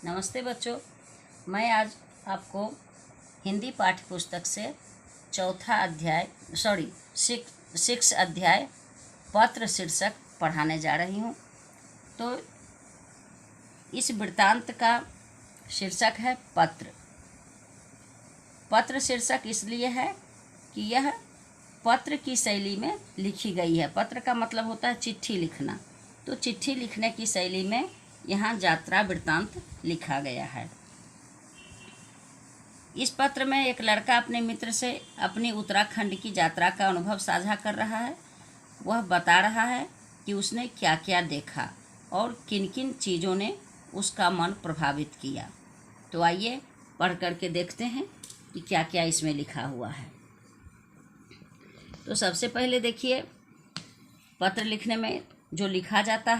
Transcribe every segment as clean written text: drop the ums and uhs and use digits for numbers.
नमस्ते बच्चों, मैं आज आपको हिंदी पाठ्य पुस्तक से चौथा अध्याय सिक्स अध्याय पत्र शीर्षक पढ़ाने जा रही हूँ। तो इस वृत्तांत का शीर्षक है पत्र। पत्र शीर्षक इसलिए है कि यह पत्र की शैली में लिखी गई है। पत्र का मतलब होता है चिट्ठी लिखना, तो चिट्ठी लिखने की शैली में यहाँ यात्रा वृत्तांत लिखा गया है। इस पत्र में एक लड़का अपने मित्र से अपनी उत्तराखंड की यात्रा का अनुभव साझा कर रहा है। वह बता रहा है कि उसने क्या क्या देखा और किन किन चीज़ों ने उसका मन प्रभावित किया। तो आइए पढ़ करके देखते हैं कि क्या क्या इसमें लिखा हुआ है। तो सबसे पहले देखिए, पत्र लिखने में जो लिखा जाता है,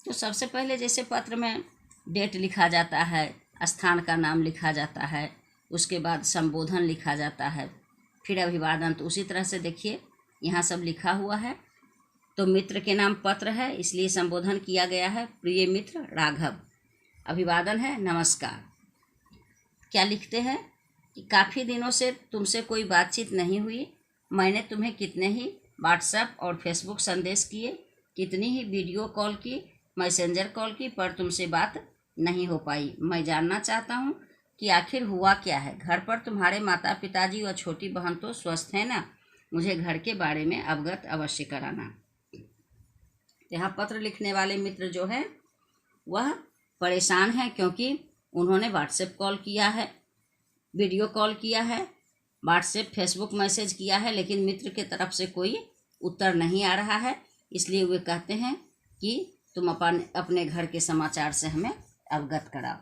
तो सबसे पहले जैसे पत्र में डेट लिखा जाता है, स्थान का नाम लिखा जाता है, उसके बाद संबोधन लिखा जाता है, फिर अभिवादन। तो उसी तरह से देखिए यहाँ सब लिखा हुआ है। तो मित्र के नाम पत्र है, इसलिए संबोधन किया गया है, प्रिय मित्र राघव। अभिवादन है, नमस्कार। क्या लिखते हैं कि काफ़ी दिनों से तुमसे कोई बातचीत नहीं हुई। मैंने तुम्हें कितने ही व्हाट्सएप और फेसबुक संदेश किए, कितनी ही वीडियो कॉल की, मैसेंजर कॉल की, पर तुमसे बात नहीं हो पाई। मैं जानना चाहता हूँ कि आखिर हुआ क्या है। घर पर तुम्हारे माता पिताजी और छोटी बहन तो स्वस्थ है ना? मुझे घर के बारे में अवगत अवश्य कराना। यहाँ पत्र लिखने वाले मित्र जो है वह परेशान है, क्योंकि उन्होंने व्हाट्सएप कॉल किया है, वीडियो कॉल किया है, व्हाट्सएप फेसबुक मैसेज किया है, लेकिन मित्र के तरफ से कोई उत्तर नहीं आ रहा है। इसलिए वे कहते हैं कि तुम अपने घर के समाचार से हमें अवगत कराओ।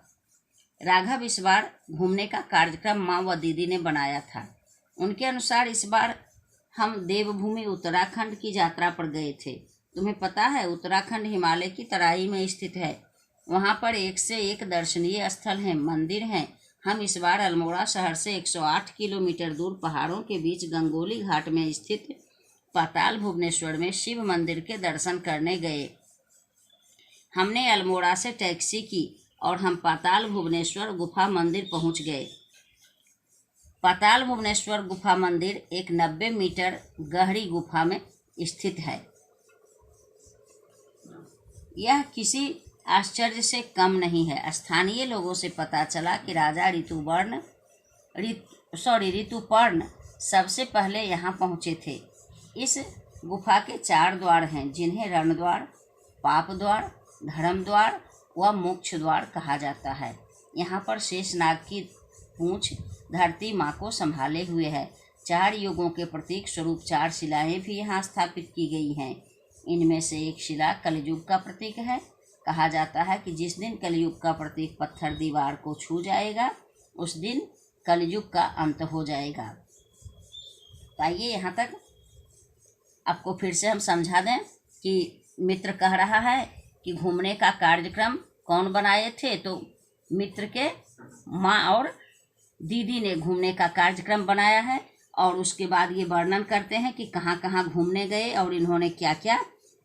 राघव इस बार घूमने का कार्यक्रम माँ व दीदी ने बनाया था। उनके अनुसार इस बार हम देवभूमि उत्तराखंड की यात्रा पर गए थे। तुम्हें पता है, उत्तराखंड हिमालय की तराई में स्थित है। वहाँ पर एक से एक दर्शनीय स्थल हैं, मंदिर हैं। हम इस बार अल्मोड़ा शहर से 108 किलोमीटर दूर पहाड़ों के बीच गंगोली घाट में स्थित पाताल भुवनेश्वर में शिव मंदिर के दर्शन करने गए। हमने अल्मोड़ा से टैक्सी की और हम पाताल भुवनेश्वर गुफा मंदिर पहुंच गए। पाताल भुवनेश्वर गुफा मंदिर एक 90 मीटर गहरी गुफा में स्थित है। यह किसी आश्चर्य से कम नहीं है। स्थानीय लोगों से पता चला कि राजा ऋतुपर्ण सबसे पहले यहाँ पहुँचे थे। इस गुफा के 4 द्वार हैं, जिन्हें रण द्वार, पाप द्वार, धर्म द्वार व मोक्ष द्वार कहा जाता है। यहाँ पर शेषनाग की पूंछ धरती माँ को संभाले हुए है। 4 युगों के प्रतीक स्वरूप 4 शिलाएं भी यहाँ स्थापित की गई हैं। इनमें से एक शिला कलयुग का प्रतीक है। कहा जाता है कि जिस दिन कलयुग का प्रतीक पत्थर दीवार को छू जाएगा, उस दिन कलयुग का अंत हो जाएगा। तो आइए यहाँ तक आपको फिर से हम समझा दें कि मित्र कह रहा है कि घूमने का कार्यक्रम कौन बनाए थे। तो मित्र के माँ और दीदी ने घूमने का कार्यक्रम बनाया है, और उसके बाद ये वर्णन करते हैं कि कहाँ कहाँ घूमने गए और इन्होंने क्या क्या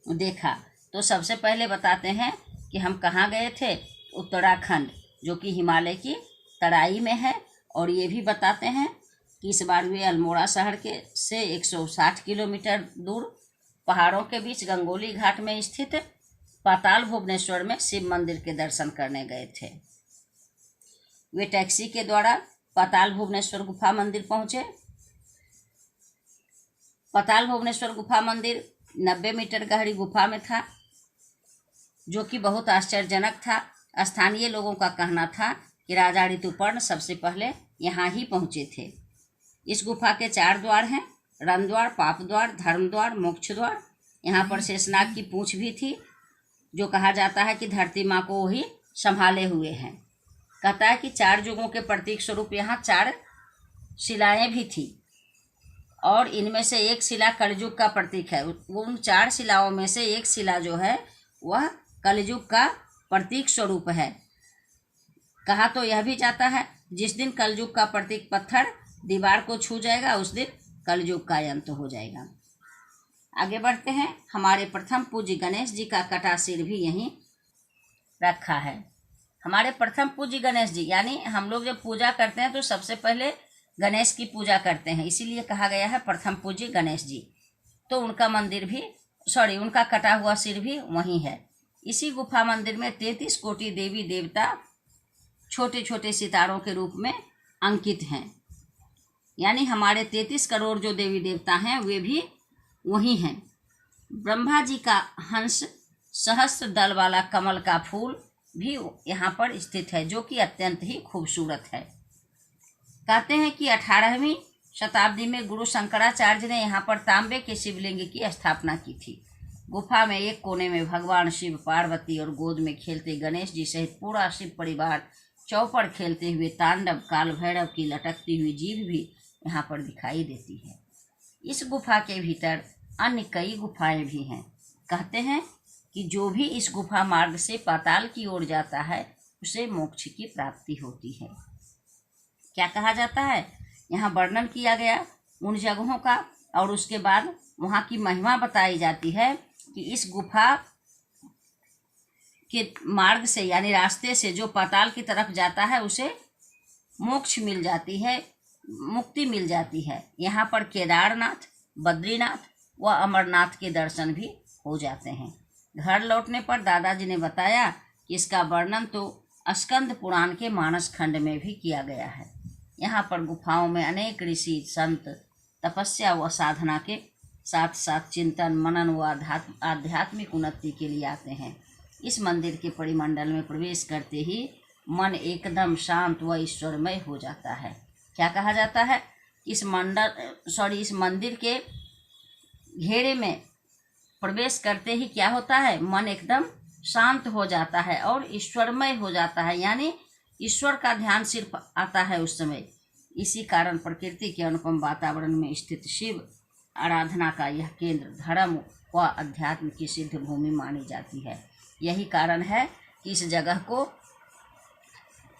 देखा। तो सबसे पहले बताते हैं कि हम कहाँ गए थे। उत्तराखंड, जो कि हिमालय की तराई में है। और ये भी बताते हैं कि इस बार वे अल्मोड़ा शहर के से 160 किलोमीटर दूर पहाड़ों के बीच गंगोली घाट में स्थित पाताल भुवनेश्वर में शिव मंदिर के दर्शन करने गए थे। वे टैक्सी के द्वारा पाताल भुवनेश्वर गुफा मंदिर पहुंचे। पाताल भुवनेश्वर गुफा मंदिर 90 मीटर गहरी गुफा में था, जो कि बहुत आश्चर्यजनक था। स्थानीय लोगों का कहना था कि राजा ऋतुपर्ण सबसे पहले यहाँ ही पहुँचे थे। इस गुफा के 4 द्वार हैं, रण द्वार, पाप द्वार, धर्म द्वार, मोक्ष द्वार। यहाँ पर शेषनाग की पूंछ भी थी, जो कहा जाता है कि धरती माँ को वही संभाले हुए हैं। कहता है कि 4 युगों के प्रतीक स्वरूप यहाँ 4 शिलाएं भी थी, और इनमें से एक शिला कलयुग का प्रतीक है। उन 4 शिलाओं में से एक शिला जो है वह कलयुग का प्रतीक स्वरूप है। कहा तो यह भी जाता है, जिस दिन कलयुग का प्रतीक पत्थर दीवार को छू जाएगा, उस दिन कलयुग का अंत हो जाएगा। आगे बढ़ते हैं। हमारे प्रथम पूज्य गणेश जी का कटा सिर भी यहीं रखा है। हमारे प्रथम पूज्य गणेश जी, यानी हम लोग जब पूजा करते हैं तो सबसे पहले गणेश की पूजा करते हैं, इसीलिए कहा गया है प्रथम पूज्य गणेश जी। तो उनका मंदिर भी उनका कटा हुआ सिर भी वहीं है। इसी गुफा मंदिर में 33 कोटि देवी देवता छोटे छोटे सितारों के रूप में अंकित हैं, यानी हमारे 33 करोड़ जो देवी देवता हैं वे भी वहीं हैं। ब्रह्मा जी का हंस सहस्त्र दल वाला कमल का फूल भी यहाँ पर स्थित है, जो कि अत्यंत ही खूबसूरत है। कहते हैं कि 18वीं शताब्दी में गुरु शंकराचार्य ने यहाँ पर तांबे के शिवलिंग की स्थापना की थी। गुफा में एक कोने में भगवान शिव, पार्वती और गोद में खेलते गणेश जी सहित पूरा शिव परिवार चौपड़ खेलते हुए तांडव, काल भैरव की लटकती हुई जीभ भी यहाँ पर दिखाई देती है। इस गुफा के भीतर अन्य कई गुफाएं भी हैं। कहते हैं कि जो भी इस गुफा मार्ग से पाताल की ओर जाता है उसे मोक्ष की प्राप्ति होती है। क्या कहा जाता है, यहाँ वर्णन किया गया उन जगहों का, और उसके बाद वहाँ की महिमा बताई जाती है कि इस गुफा के मार्ग से यानी रास्ते से जो पाताल की तरफ जाता है उसे मोक्ष मिल जाती है, मुक्ति मिल जाती है। यहाँ पर केदारनाथ, बद्रीनाथ व अमरनाथ के दर्शन भी हो जाते हैं। घर लौटने पर दादाजी ने बताया कि इसका वर्णन तो स्कंद पुराण के मानस खंड में भी किया गया है। यहाँ पर गुफाओं में अनेक ऋषि संत तपस्या व साधना के साथ साथ चिंतन, मनन व आध्यात्मिक उन्नति के लिए आते हैं। इस मंदिर के परिमंडल में प्रवेश करते ही मन एकदम शांत व ईश्वरमय हो जाता है। क्या कहा जाता है, इस मंदिर के घेरे में प्रवेश करते ही क्या होता है, मन एकदम शांत हो जाता है और ईश्वरमय हो जाता है, यानी ईश्वर का ध्यान सिर्फ आता है उस समय। इसी कारण प्रकृति के अनुपम वातावरण में स्थित शिव आराधना का यह केंद्र धर्म व अध्यात्म की सिद्ध भूमि मानी जाती है। यही कारण है कि इस जगह को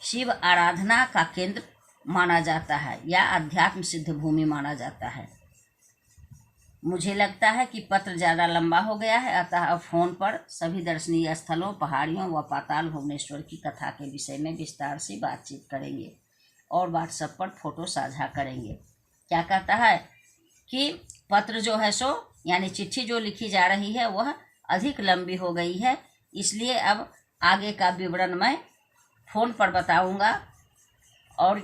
शिव आराधना का केंद्र माना जाता है या अध्यात्म सिद्ध भूमि माना जाता है। मुझे लगता है कि पत्र ज़्यादा लंबा हो गया है, अतः अब फ़ोन पर सभी दर्शनीय स्थलों, पहाड़ियों व पाताल भुवनेश्वर की कथा के विषय में विस्तार से बातचीत करेंगे और व्हाट्सएप पर फोटो साझा करेंगे। क्या कहता है कि पत्र जो है सो यानी चिट्ठी जो लिखी जा रही है वह अधिक लंबी हो गई है, इसलिए अब आगे का विवरण मैं फ़ोन पर बताऊंगा। और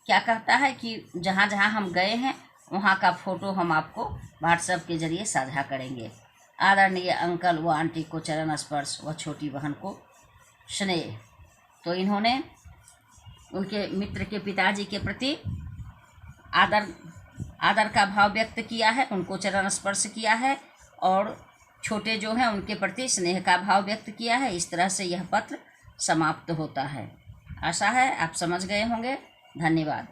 क्या कहता है कि जहाँ जहाँ हम गए हैं वहाँ का फ़ोटो हम आपको व्हाट्सएप के ज़रिए साझा करेंगे। आदरणीय अंकल व आंटी को चरण स्पर्श व छोटी बहन को स्नेह। तो इन्होंने उनके मित्र के पिताजी के प्रति आदर का भाव व्यक्त किया है, उनको चरण स्पर्श किया है और छोटे जो हैं उनके प्रति स्नेह का भाव व्यक्त किया है। इस तरह से यह पत्र समाप्त होता है। आशा है आप समझ गए होंगे। धन्यवाद।